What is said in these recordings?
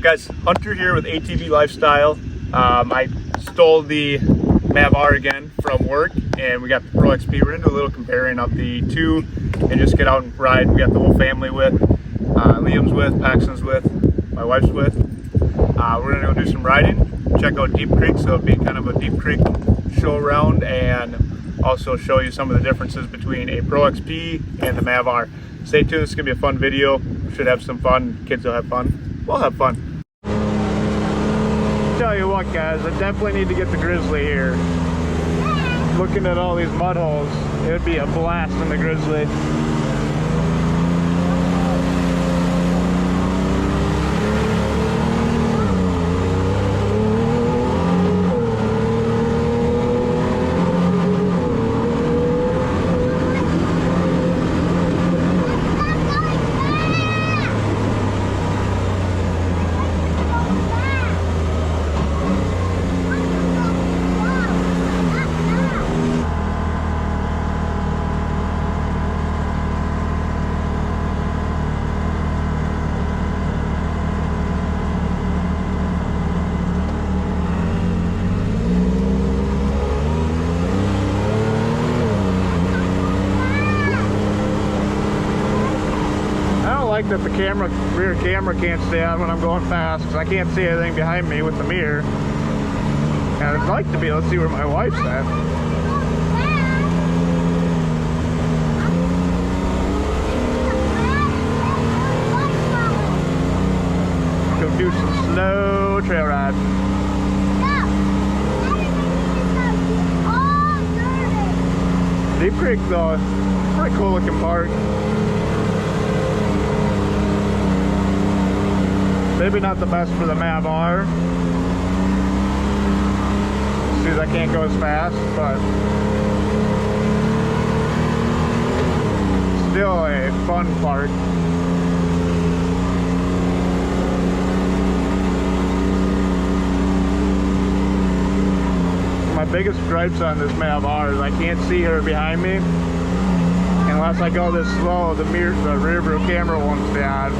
up, guys? Hunter here with ATV Lifestyle. I stole the Maverick again from work, and we got the Pro XP. We're gonna do a little comparing of the two and just get out and ride. We got the whole family with, Liam's with, Paxton's with, my wife's with. We're gonna go do some riding, check out Deep Creek, so it'll be kind of a Deep Creek show around, and also show you some of the differences between a Pro XP and the Maverick. Stay tuned, this is gonna be a fun video. We should have some fun, kids will have fun, we'll have fun. Tell you what, guys, I definitely need to get the Grizzly here. Looking at all these mud holes, it would be a blast in the Grizzly. That the rear camera can't stay on when I'm going fast, because I can't see anything behind me with the mirror. And I'd like to be able to see where my wife's at. Go do some slow trail ride. Deep Creek though, pretty cool looking park. Maybe not the best for the Maverick. See, I can't go as fast, but still a fun park. My biggest gripes on this Maverick is I can't see her behind me. Unless I go this slow, the rear view camera won't stay on.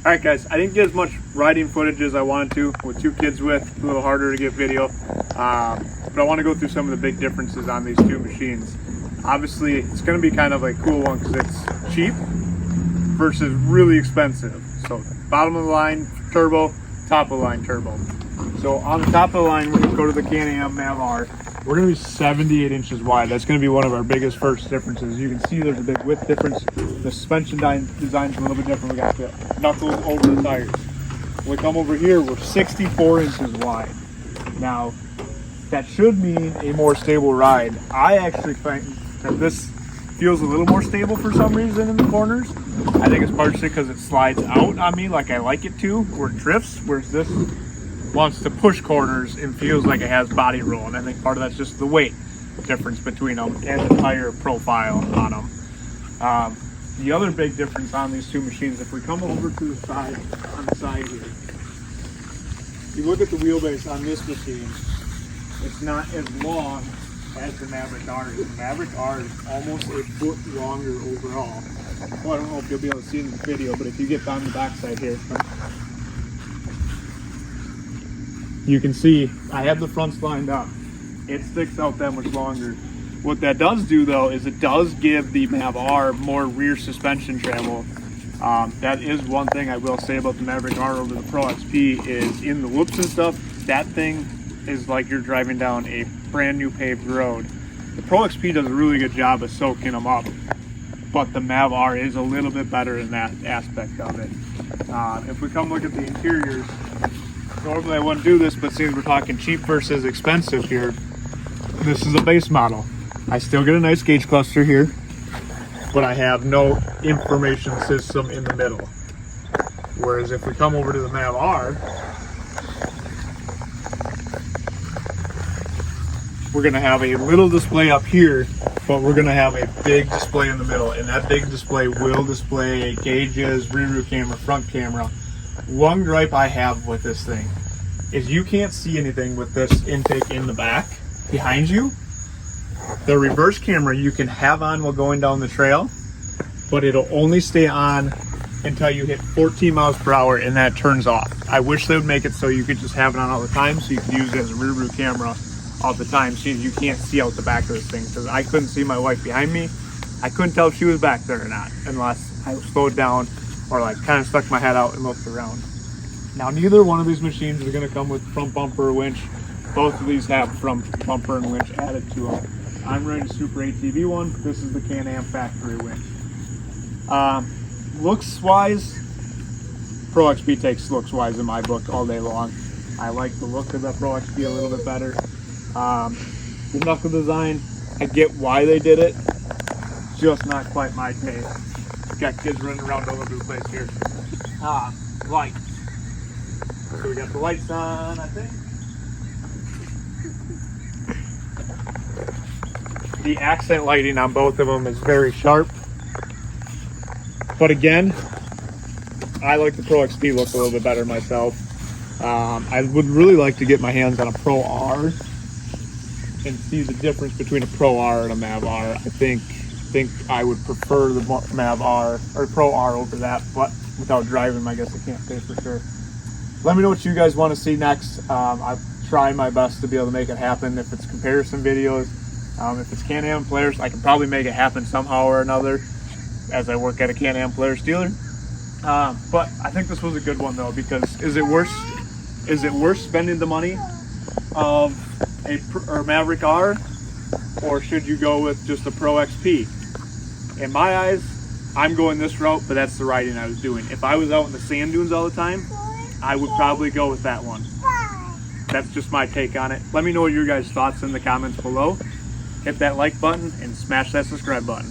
Alright guys, I didn't get as much riding footage as I wanted to with two kids with, a little harder to get video, but I want to go through some of the big differences on these two machines. Obviously, it's going to be kind of a cool one because it's cheap versus really expensive. So bottom of the line turbo, top of the line turbo. So on the top of the line, we're going to go to the Can-Am Mav R. We're going to be 78 inches wide. That's going to be one of our biggest first differences. You can see there's a big width difference. The suspension design's a little bit different. We got the knuckles over the tires. When we come over here, we're 64 inches wide. Now, that should mean a more stable ride. I actually think that this feels a little more stable for some reason in the corners. I think it's partially because it slides out on me like I like it to, where it drifts, whereas this wants to push corners and feels like it has body roll. And I think part of that's just the weight difference between them and the tire profile on them. The other big difference on these two machines, if we come over to the side, on the side here, you look at the wheelbase on this machine, it's not as long as the Maverick R is. The Maverick R is almost a foot longer overall. Well, I don't know if you'll be able to see in the video, but if you get down the backside here, you can see I have the fronts lined up. It sticks out that much longer. What that does do though is it does give the Mav R more rear suspension travel. That is one thing I will say about the Maverick R over the Pro XP is in the whoops and stuff, that thing is like you're driving down a brand new paved road. The Pro XP does a really good job of soaking them up, but the Mav R is a little bit better in that aspect of it. If we come look at the interiors, normally I wouldn't do this, but since we're talking cheap versus expensive here, this is a base model. I still get a nice gauge cluster here, but I have no information system in the middle. Whereas if we come over to the Mav R, we're going to have a little display up here, but we're going to have a big display in the middle, and that big display will display gauges, rear view camera, front camera. One gripe I have with this thing is you can't see anything with this intake in the back behind you. The reverse camera you can have on while going down the trail, but it'll only stay on until you hit 14 miles per hour and that turns off. I wish they would make it so you could just have it on all the time so you could use it as a rear view camera all the time, so you can't see out the back of this thing, because I couldn't see my wife behind me. I couldn't tell if she was back there or not unless I slowed down or like kind of stuck my head out and looked around. Now neither one of these machines is going to come with front bumper or winch. Both of these have front bumper and winch added to them. I'm running a Super ATV one. This is the Can-Am factory winch. Looks wise, Pro XP takes looks wise in my book all day long. I like the look of the Pro XP a little bit better. The knuckle design, I get why they did it, just not quite my taste. Got kids running around all over the place here. Lights. So we got the lights on, I think. The accent lighting on both of them is very sharp. But again, I like the Pro XP look a little bit better myself. I would really like to get my hands on a Pro R and see the difference between a Pro R and a Mav R. I think I would prefer the Mav R or Pro R over that, but without driving, I guess I can't say for sure. Let me know what you guys want to see next. I've tried my best to be able to make it happen. If it's comparison videos, if it's Can-Am players, I can probably make it happen somehow or another as I work at a Can-Am Players dealer. But I think this was a good one though, because is it worth spending the money of a Maverick R, or should you go with just a Pro XP? In my eyes, I'm going this route, but that's the riding I was doing. If I was out in the sand dunes all the time, I would probably go with that one. That's just my take on it. Let me know your guys' thoughts in the comments below. Hit that like button and smash that subscribe button.